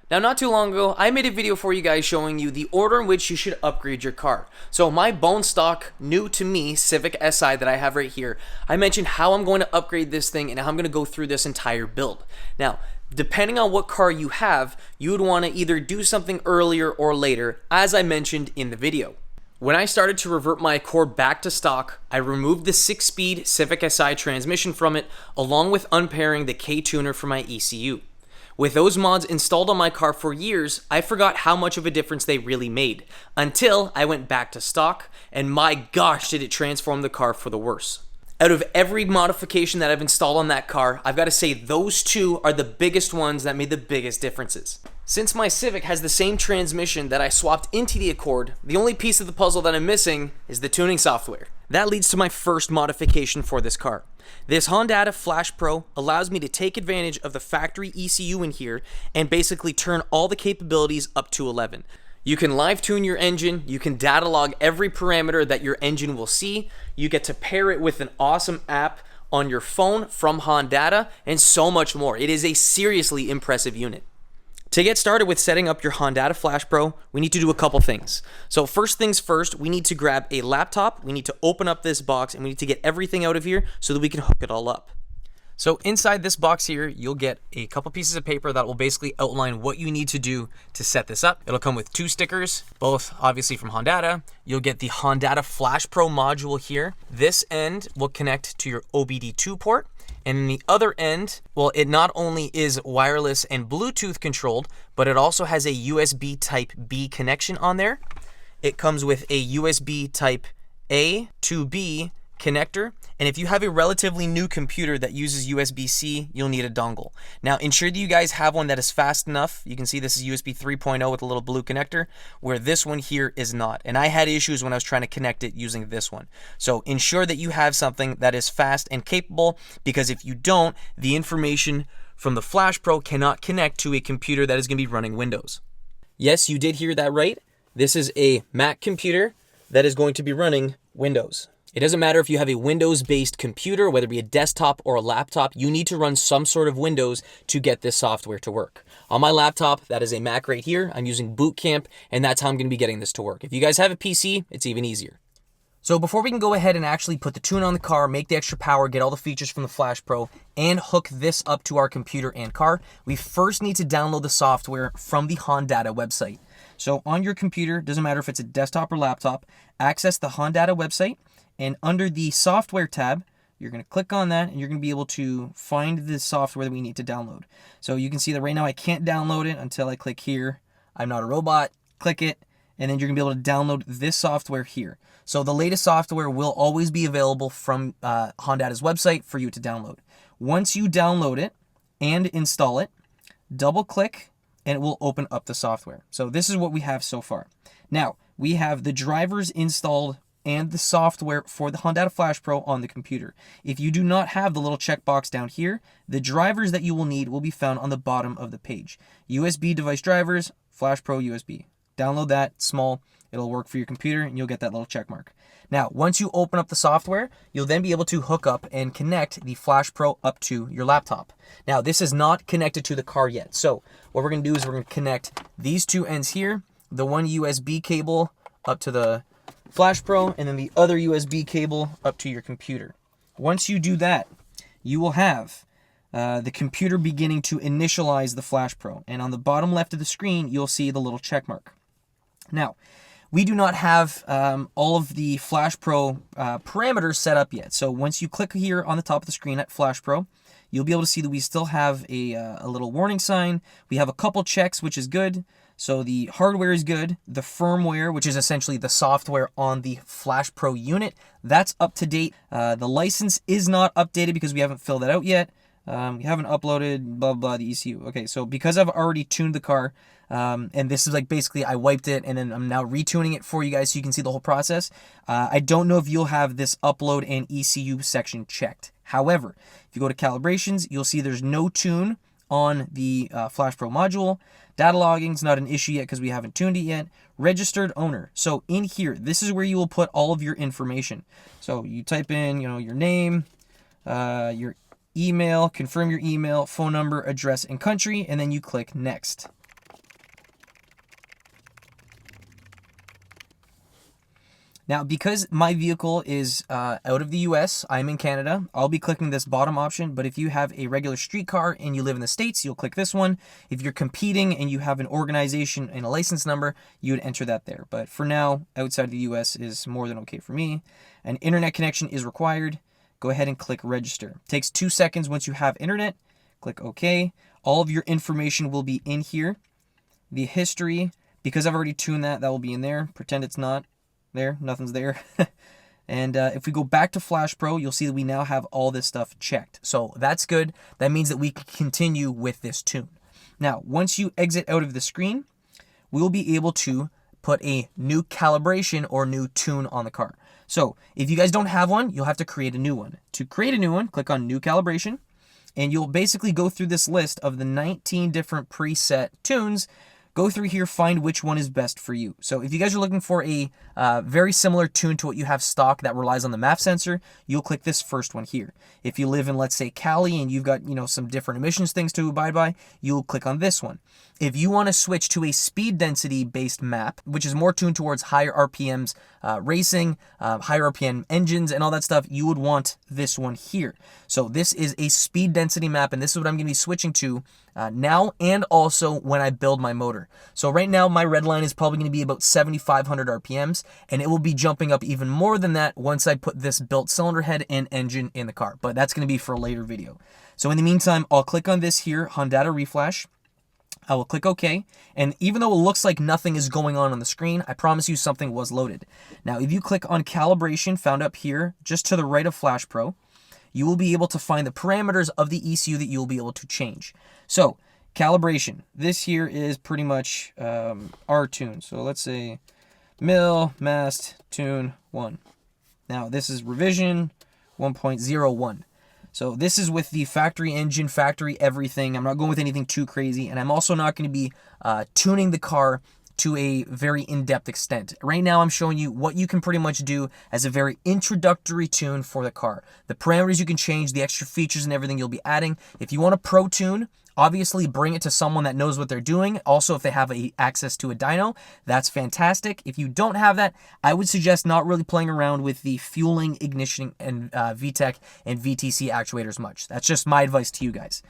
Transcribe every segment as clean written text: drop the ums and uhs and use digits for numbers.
Now, not too long ago, I made a video for you guys showing you the order in which you should upgrade your car. So my bone stock, new to me, Civic Si that I have right here, I mentioned how I'm going to upgrade this thing and how I'm going to go through this entire build. Now, depending on what car you have, you would want to either do something earlier or later, as I mentioned in the video. When I started to revert my Accord back to stock, I removed the 6-speed Civic Si transmission from it, along with unpairing the K-tuner for my ECU. With those mods installed on my car for years, I forgot how much of a difference they really made, until I went back to stock, and my gosh did it transform the car for the worse. Out of every modification that I've installed on that car, I've got to say those two are the biggest ones that made the biggest differences. Since my Civic has the same transmission that I swapped into the Accord, the only piece of the puzzle that I'm missing is the tuning software. That leads to my first modification for this car. This Hondata FlashPro allows me to take advantage of the factory ECU in here and basically turn all the capabilities up to 11. You can live tune your engine, you can data log every parameter that your engine will see, you get to pair it with an awesome app on your phone from Hondata, and so much more. It is a seriously impressive unit. To get started with setting up your Hondata FlashPro, we need to do a couple things. So first things first, we need to grab a laptop, we need to open up this box, and we need to get everything out of here so that we can hook it all up. So inside this box here, you'll get a couple pieces of paper that will basically outline what you need to do to set this up. It'll come with 2 stickers, both obviously from Hondata. You'll get the Hondata FlashPro module here. This end will connect to your OBD2 port. And in the other end, well, it not only is wireless and Bluetooth controlled, but it also has a USB Type B connection on there. It comes with a USB Type A to B connector, and if you have a relatively new computer that uses USB-C, you'll need a dongle. Now, ensure that you guys have one that is fast enough. You can see this is USB 3.0 with a little blue connector, where this one here is not. And I had issues when I was trying to connect it using this one. So ensure that you have something that is fast and capable, because if you don't, the information from the FlashPro cannot connect to a computer that is going to be running Windows. Yes, you did hear that right. This is a Mac computer that is going to be running Windows. It doesn't matter if you have a Windows-based computer, whether it be a desktop or a laptop, you need to run some sort of Windows to get this software to work. On my laptop, that is a Mac right here. I'm using Boot Camp, and that's how I'm going to be getting this to work. If you guys have a PC, it's even easier. So before we can go ahead and actually put the tune on the car, make the extra power, get all the features from the FlashPro, and hook this up to our computer and car, we first need to download the software from the Hondata website. So on your computer, doesn't matter if it's a desktop or laptop, access the Hondata website, and under the software tab, you're going to click on that and you're going to be able to find the software that we need to download. So you can see that right now I can't download it until I click here. I'm not a robot. Click it, and then you're going to be able to download this software here. So the latest software will always be available from Hondata's website for you to download. Once you download it and install it, double click and it will open up the software. So this is what we have so far. Now, we have the drivers installed and the software for the Hondata FlashPro on the computer. If you do not have the little checkbox down here, the drivers that you will need will be found on the bottom of the page. USB device drivers, FlashPro USB. Download that, small, it'll work for your computer, and you'll get that little check mark. Now, once you open up the software, you'll then be able to hook up and connect the FlashPro up to your laptop. Now, this is not connected to the car yet, so what we're going to do is we're going to connect these 2 ends here, the one USB cable up to the FlashPro, and then the other USB cable up to your computer. Once you do that, you will have the computer beginning to initialize the FlashPro, and on the bottom left of the screen, you'll see the little check mark. Now, we do not have all of the FlashPro parameters set up yet, so once you click here on the top of the screen at FlashPro, you'll be able to see that we still have a little warning sign. We have a couple checks, which is good. So the hardware is good. The firmware, which is essentially the software on the FlashPro unit, that's up to date. The license is not updated because we haven't filled that out yet. We haven't uploaded blah blah the ECU. Okay, so because I've already tuned the car, and this is like basically I wiped it and then I'm now retuning it for you guys so you can see the whole process. I don't know if you'll have this upload and ECU section checked. However, if you go to calibrations, you'll see there's no tune on the FlashPro module. Data logging is not an issue yet because we haven't tuned it yet. Registered owner. So in here, this is where you will put all of your information. So you type in, your name, your email, confirm your email, phone number, address, and country, and then you click next. Now, because my vehicle is out of the US, I'm in Canada, I'll be clicking this bottom option, but if you have a regular street car and you live in the States, you'll click this one. If you're competing and you have an organization and a license number, you would enter that there. But for now, outside the US is more than okay for me. An internet connection is required. Go ahead and click register. It takes 2 seconds once you have internet. Click OK. All of your information will be in here. The history, because I've already tuned that, that will be in there. Pretend it's not. There, nothing's there. And if we go back to FlashPro, you'll see that we now have all this stuff checked. So that's good. That means that we can continue with this tune. Now, once you exit out of the screen, we'll be able to put a new calibration or new tune on the car. So if you guys don't have one, you'll have to create a new one. To create a new one, click on New Calibration, and you'll basically go through this list of the 19 different preset tunes. Go through here, find which one is best for you. So if you guys are looking for a very similar tune to what you have stock that relies on the MAF sensor, you'll click this first one here. If you live in, let's say, Cali and you've got, some different emissions things to abide by, you'll click on this one. If you want to switch to a speed density based map, which is more tuned towards higher RPMs racing, higher RPM engines and all that stuff, you would want this one here. So this is a speed density map, and this is what I'm going to be switching to now and also when I build my motor. So right now my red line is probably going to be about 7,500 RPMs, and it will be jumping up even more than that once I put this built cylinder head and engine in the car, but that's going to be for a later video. So in the meantime, I'll click on this here, Hondata Reflash. I will click OK, and even though it looks like nothing is going on the screen, I promise you something was loaded. Now, if you click on calibration found up here, just to the right of FlashPro, you will be able to find the parameters of the ECU that you will be able to change. So, calibration. This here is pretty much our tune. So let's say mil mast tune 1. Now, this is revision 1.01. So this is with the factory engine, factory everything. I'm not going with anything too crazy, and I'm also not going to be tuning the car to a very in-depth extent. Right now I'm showing you what you can pretty much do as a very introductory tune for the car. The parameters you can change, the extra features and everything you'll be adding. If you want a pro tune, obviously bring it to someone that knows what they're doing. Also, if they have access to a dyno, that's fantastic. If you don't have that, I would suggest not really playing around with the fueling, ignition, and VTEC and VTC actuators much. That's just my advice to you guys.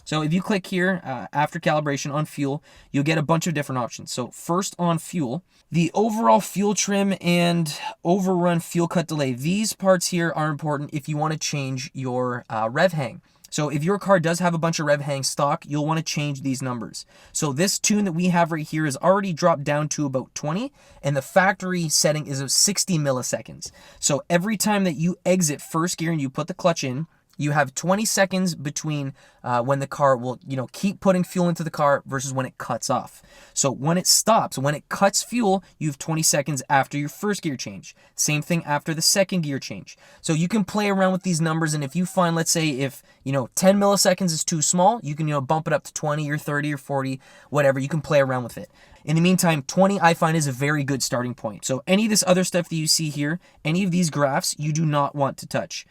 So if you click here, after calibration on fuel, you'll get a bunch of different options. So first on fuel, the overall fuel trim and overrun fuel cut delay. These parts here are important if you want to change your Rev-Hang. So if your car does have a bunch of Rev-Hang stock, you'll want to change these numbers. So this tune that we have right here is already dropped down to about 20, and the factory setting is of 60 milliseconds. So every time that you exit first gear and you put the clutch in, you have 20 seconds between when the car will, keep putting fuel into the car versus when it cuts off. So when it stops, when it cuts fuel, you have 20 seconds after your first gear change. Same thing after the second gear change. So you can play around with these numbers, and if you find, let's say, if 10 milliseconds is too small, you can bump it up to 20 or 30 or 40, whatever. You can play around with it. In the meantime, 20 I find is a very good starting point. So any of this other stuff that you see here, any of these graphs, you do not want to touch.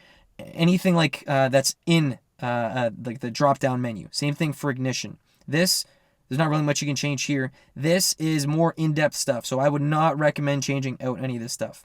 Anything like that's in like the drop down menu. Same thing for ignition. There's not really much you can change here. This is more in-depth stuff, so I would not recommend changing out any of this stuff.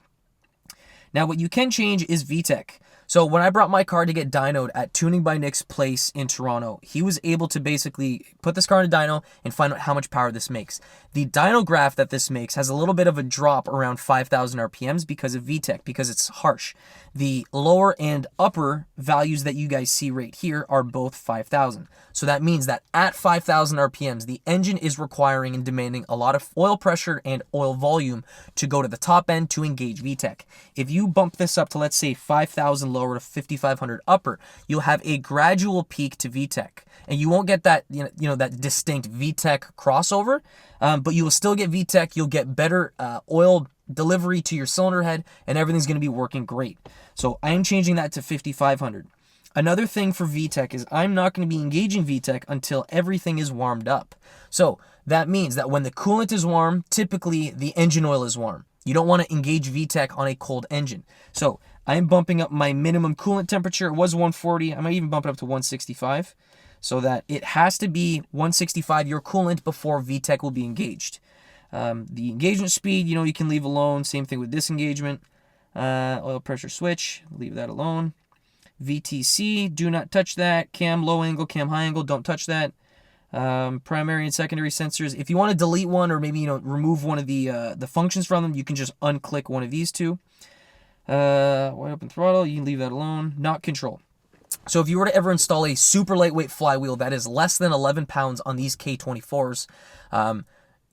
Now what you can change is VTEC. So when I brought my car to get dynoed at Tuning by Nick's place in Toronto, he was able to basically put this car in a dyno and find out how much power this makes. The dyno graph that this makes has a little bit of a drop around 5,000 RPMs because of VTEC, because it's harsh. The lower and upper values that you guys see right here are both 5,000. So that means that at 5,000 RPMs, the engine is requiring and demanding a lot of oil pressure and oil volume to go to the top end to engage VTEC. If you bump this up to, let's say, 5,000 lower to 5,500 upper, you'll have a gradual peak to VTEC. And you won't get that, that distinct VTEC crossover, but you will still get VTEC. You'll get better oil delivery to your cylinder head, and everything's going to be working great. So I am changing that to 5,500. Another thing for VTEC is I'm not going to be engaging VTEC until everything is warmed up. So that means that when the coolant is warm, typically the engine oil is warm. You don't want to engage VTEC on a cold engine. So I'm bumping up my minimum coolant temperature. It was 140. I might even bump it up to 165, so that it has to be 165 your coolant before VTEC will be engaged. The engagement speed, you can leave alone. Same thing with disengagement. Oil pressure switch, leave that alone. VTC, do not touch that. Cam low angle, cam high angle, don't touch that. Primary and secondary sensors. If you want to delete one or maybe remove one of the functions from them, you can just unclick one of these two. Wide open throttle, you can leave that alone. Knock control. So if you were to ever install a super lightweight flywheel that is less than 11 pounds on these K24s,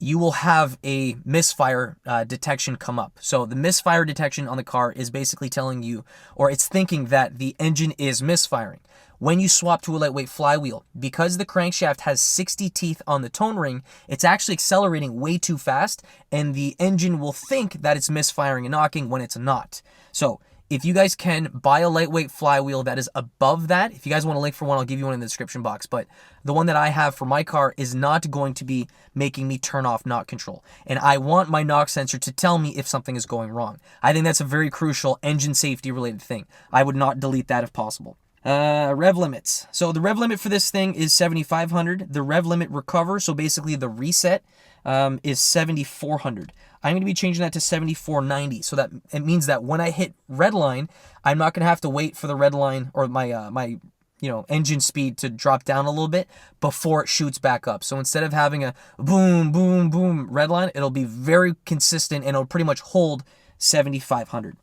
you will have a misfire detection come up. So the misfire detection on the car is basically telling you, or it's thinking that the engine is misfiring. When you swap to a lightweight flywheel, because the crankshaft has 60 teeth on the tone ring, it's actually accelerating way too fast, and the engine will think that it's misfiring and knocking when it's not. So if you guys can buy a lightweight flywheel that is above that, if you guys want a link for one, I'll give you one in the description box. But the one that I have for my car is not going to be making me turn off knock control. And I want my knock sensor to tell me if something is going wrong. I think that's a very crucial engine safety related thing. I would not delete that if possible. Rev limits. So the rev limit for this thing is 7,500. The rev limit recover, so basically the reset, is 7,400. I'm going to be changing that to 7,490. So that it means that when I hit red line, I'm not going to have to wait for the red line or my engine speed to drop down a little bit before it shoots back up. So instead of having a boom, boom, boom red line, it'll be very consistent and it'll pretty much hold 7,500.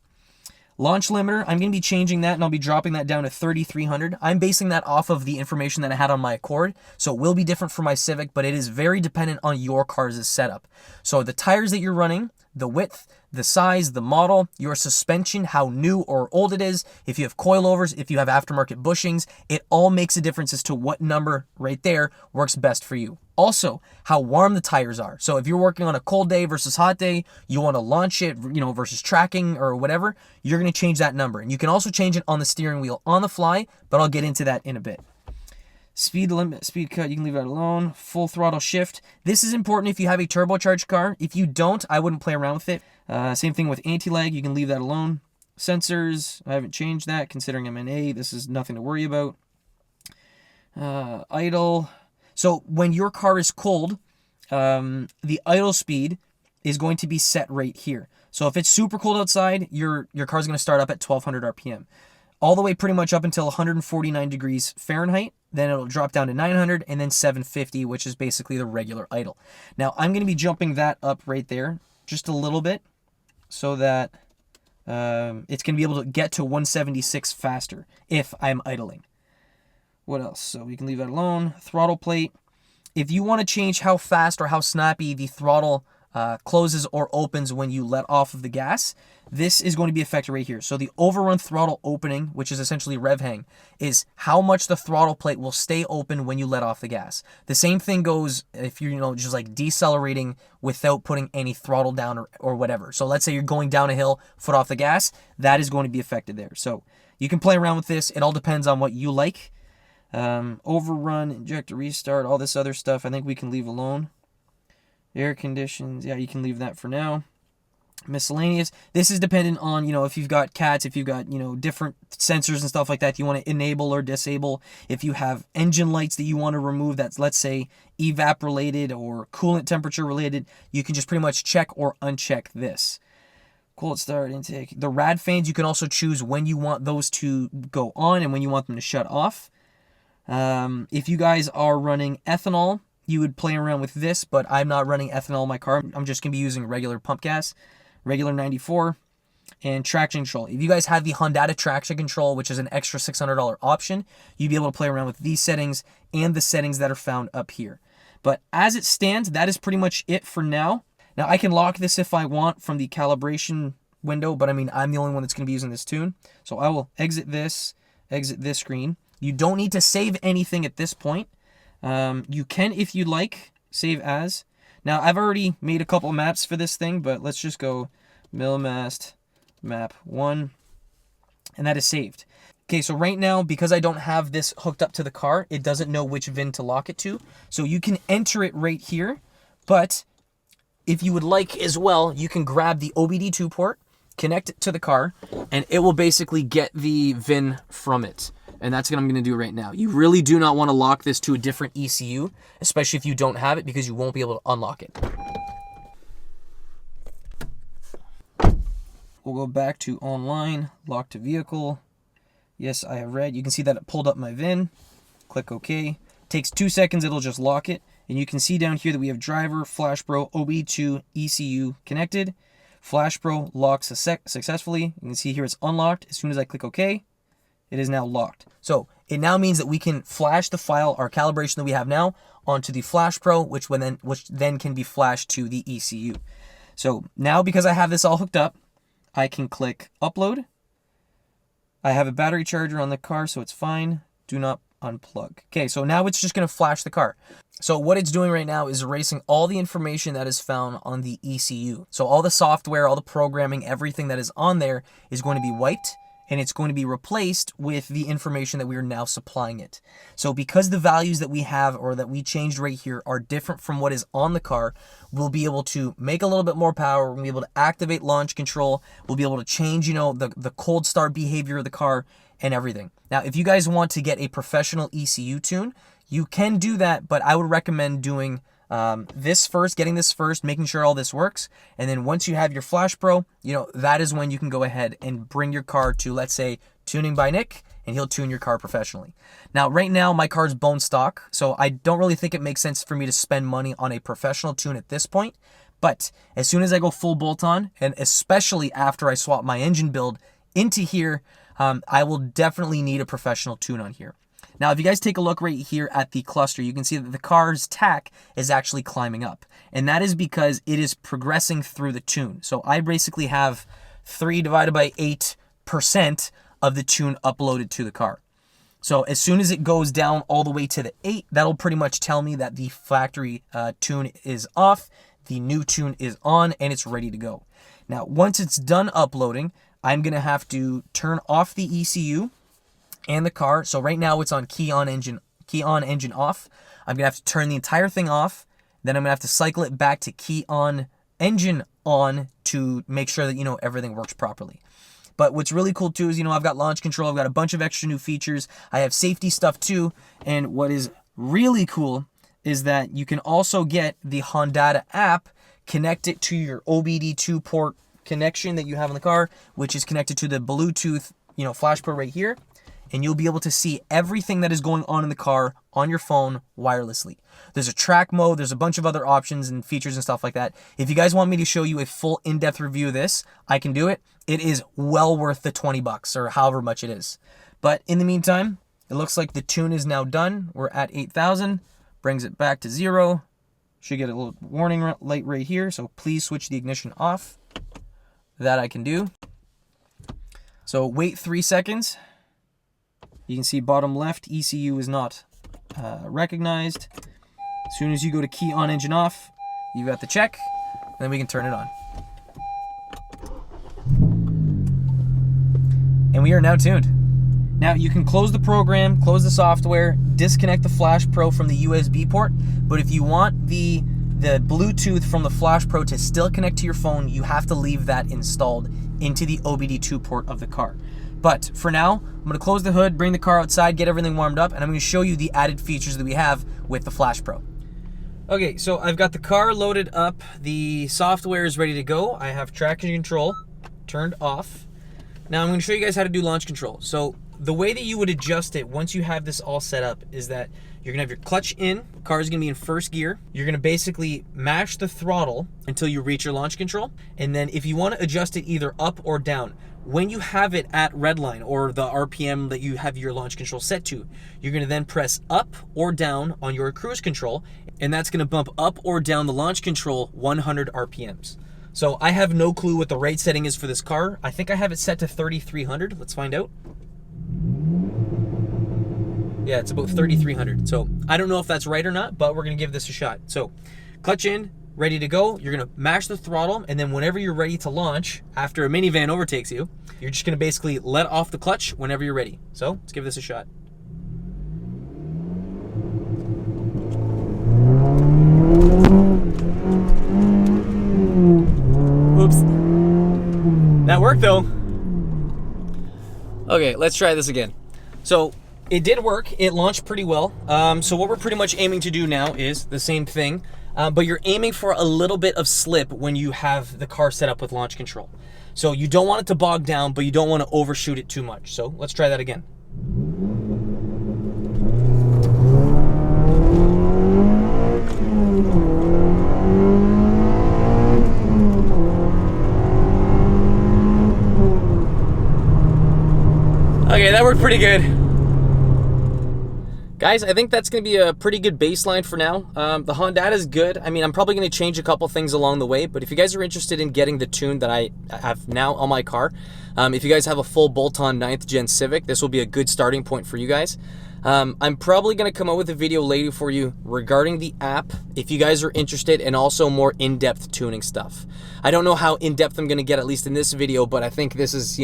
Launch limiter, I'm going to be changing that and I'll be dropping that down to 3,300. I'm basing that off of the information that I had on my Accord, so it will be different for my Civic, but it is very dependent on your car's setup. So the tires that you're running, the width, the size, the model, your suspension, how new or old it is, if you have coilovers, if you have aftermarket bushings, it all makes a difference as to what number right there works best for you. Also, how warm the tires are. So if you're working on a cold day versus hot day, you want to launch it, versus tracking or whatever, you're going to change that number. And you can also change it on the steering wheel on the fly, but I'll get into that in a bit. Speed limit, speed cut, you can leave that alone. Full throttle shift. This is important if you have a turbocharged car. If you don't, I wouldn't play around with it. Same thing with anti-lag, you can leave that alone. Sensors, I haven't changed that considering I'm in A. This is nothing to worry about. Idle. So when your car is cold, the idle speed is going to be set right here. So if it's super cold outside, your car's going to start up at 1200 RPM. All the way pretty much up until 149 degrees Fahrenheit. Then it'll drop down to 900 and then 750, which is basically the regular idle. Now I'm going to be jumping that up right there just a little bit so that it's going to be able to get to 176 faster if I'm idling. What else? So we can leave that alone. Throttle plate. If you want to change how fast or how snappy the throttle closes or opens when you let off of the gas, this is going to be affected right here. So the overrun throttle opening, which is essentially rev-hang, is how much the throttle plate will stay open when you let off the gas. The same thing goes if you're just like decelerating without putting any throttle down or whatever. So let's say you're going down a hill, foot off the gas, that is going to be affected there. So you can play around with this. It all depends on what you like. Overrun, injector restart, all this other stuff I think we can leave alone. Air conditions, yeah, you can leave that for now. Miscellaneous, this is dependent on, if you've got cats, if you've got, different sensors and stuff like that you want to enable or disable. If you have engine lights that you want to remove that's, let's say, evap related or coolant temperature related, you can just pretty much check or uncheck this. Cold start, intake. The rad fans, you can also choose when you want those to go on and when you want them to shut off. If you guys are running ethanol, you would play around with this, but I'm not running ethanol in my car. I'm just going to be using regular pump gas, regular 94, and traction control. If you guys have the Hondata traction control, which is an extra $600 option, you'd be able to play around with these settings and the settings that are found up here. But as it stands, that is pretty much it for now. Now, I can lock this if I want from the calibration window, but I'm the only one that's going to be using this tune. So I will exit this screen. You don't need to save anything at this point. You can, if you like, save as. Now, I've already made a couple maps for this thing, but let's just go milamast map 1, and that is saved. Okay, so right now, because I don't have this hooked up to the car, it doesn't know which VIN to lock it to. So you can enter it right here, but if you would like as well, you can grab the OBD2 port, connect it to the car, and it will basically get the VIN from it. And that's what I'm going to do right now. You really do not want to lock this to a different ECU, especially if you don't have it, because you won't be able to unlock it. we'll go back to online, lock to vehicle. Yes, I have read. You can see that it pulled up my VIN. Click OK. Takes 2 seconds, it'll just lock it. And you can see down here that we have driver, FlashPro, OBD2, ECU connected. FlashPro locks successfully. You can see here it's unlocked. As soon as I click OK, it is now locked. So it now means that we can flash the file, our calibration that we have now, onto the FlashPro, which then can be flashed to the ECU. So now, because I have this all hooked up, I can click upload. I have a battery charger on the car, so it's fine. Do not unplug. Okay, so now it's just going to flash the car. So what it's doing right now is erasing all the information that is found on the ECU. So all the software, all the programming, everything that is on there is going to be wiped, and it's going to be replaced with the information that we are now supplying it. So because the values that we have, or that we changed right here, are different from what is on the car, we'll be able to make a little bit more power. We'll be able to activate launch control. We'll be able to change, the cold start behavior of the car and everything. Now, if you guys want to get a professional ECU tune, you can do that, but I would recommend doing this first, getting this first, making sure all this works. And then once you have your FlashPro, that is when you can go ahead and bring your car to, let's say, Tuning by Nick, and he'll tune your car professionally. Now, right now, my car's bone stock, so I don't really think it makes sense for me to spend money on a professional tune at this point. But as soon as I go full bolt-on, and especially after I swap my engine build into here, I will definitely need a professional tune on here. Now, if you guys take a look right here at the cluster, you can see that the car's tach is actually climbing up. And that is because it is progressing through the tune. So I basically have 3 divided by 8% of the tune uploaded to the car. So as soon as it goes down all the way to the 8, that'll pretty much tell me that the factory tune is off, the new tune is on, and it's ready to go. Now, once it's done uploading, I'm going to have to turn off the ECU and the car. So right now it's on key on engine off. I'm going to have to turn the entire thing off. Then I'm going to have to cycle it back to key on engine on to make sure that, everything works properly. But what's really cool too is, I've got launch control. I've got a bunch of extra new features. I have safety stuff too. And what is really cool is that you can also get the Hondata app, connect it to your OBD2 port connection that you have in the car, which is connected to the Bluetooth, FlashPro right here. And you'll be able to see everything that is going on in the car on your phone wirelessly. There's a track mode, there's a bunch of other options and features and stuff like that. If you guys want me to show you a full in-depth review of this, I can do it. It is well worth the 20 bucks or however much it is. But in the meantime, it looks like the tune is now done. We're at 8,000, brings it back to 0. Should get a little warning light right here, so please switch the ignition off. That I can do. So wait 3 seconds. You can see bottom left, ECU is not recognized. As soon as you go to key on engine off, you've got the check, and then we can turn it on. And we are now tuned. Now you can close the program, close the software, disconnect the FlashPro from the USB port, but if you want the Bluetooth from the FlashPro to still connect to your phone, you have to leave that installed into the OBD2 port of the car. But for now, I'm going to close the hood, bring the car outside, get everything warmed up, and I'm going to show you the added features that we have with the FlashPro. Okay, so I've got the car loaded up. The software is ready to go. I have traction control turned off. Now I'm going to show you guys how to do launch control. So the way that you would adjust it once you have this all set up is that you're going to have your clutch in, car is going to be in first gear. You're going to basically mash the throttle until you reach your launch control. And then if you want to adjust it either up or down, when you have it at redline or the RPM that you have your launch control set to, you're going to then press up or down on your cruise control, and that's going to bump up or down the launch control 100 RPMs. So I have no clue what the rate setting is for this car. I think I have it set to 3,300. Let's find out. Yeah, it's about 3,300. So I don't know if that's right or not, but we're going to give this a shot. So clutch in, ready to go. You're going to mash the throttle, and then whenever you're ready to launch, after a minivan overtakes you, you're just going to basically let off the clutch whenever you're ready. So let's give this a shot. Oops. That worked though. Okay, let's try this again. So it did work. It launched pretty well. So what we're pretty much aiming to do now is the same thing. But you're aiming for a little bit of slip when you have the car set up with launch control. So you don't want it to bog down, but you don't want to overshoot it too much. So let's try that again. Okay, that worked pretty good. Guys, I think that's going to be a pretty good baseline for now. The Hondata is good. I mean, I'm probably going to change a couple things along the way, but if you guys are interested in getting the tune that I have now on my car, if you guys have a full bolt-on 9th gen Civic, this will be a good starting point for you guys. I'm probably going to come out with a video later for you regarding the app if you guys are interested, and also more in-depth tuning stuff. I don't know how in-depth I'm going to get, at least in this video, but I think this is,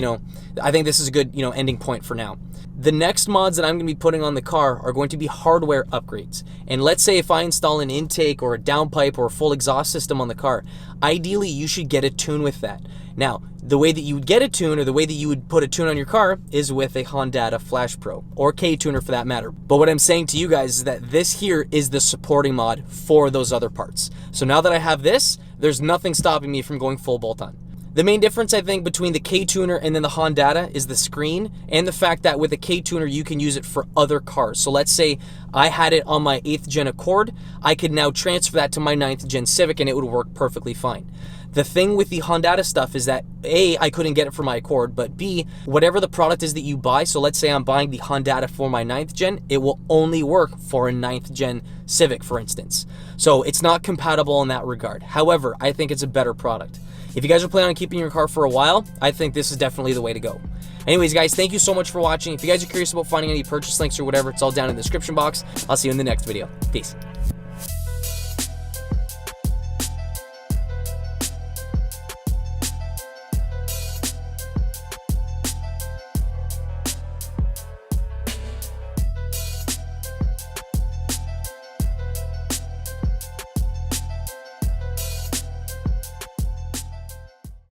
I think this is a good, ending point for now. The next mods that I'm going to be putting on the car are going to be hardware upgrades. And let's say if I install an intake or a downpipe or a full exhaust system on the car, ideally you should get a tune with that. Now, the way that you would get a tune, or the way that you would put a tune on your car, is with a Hondata FlashPro, or K-Tuner for that matter. But what I'm saying to you guys is that this here is the supporting mod for those other parts. So now that I have this, there's nothing stopping me from going full bolt-on. The main difference, I think, between the K-Tuner and then the Hondata is the screen, and the fact that with a K-Tuner you can use it for other cars. So let's say I had it on my 8th gen Accord, I could now transfer that to my 9th gen Civic and it would work perfectly fine. The thing with the Hondata stuff is that A, I couldn't get it for my Accord, but B, whatever the product is that you buy, so let's say I'm buying the Hondata for my 9th gen, it will only work for a 9th gen Civic, for instance. So it's not compatible in that regard. However, I think it's a better product. If you guys are planning on keeping your car for a while, I think this is definitely the way to go. Anyways, guys, thank you so much for watching. If you guys are curious about finding any purchase links or whatever, it's all down in the description box. I'll see you in the next video. Peace.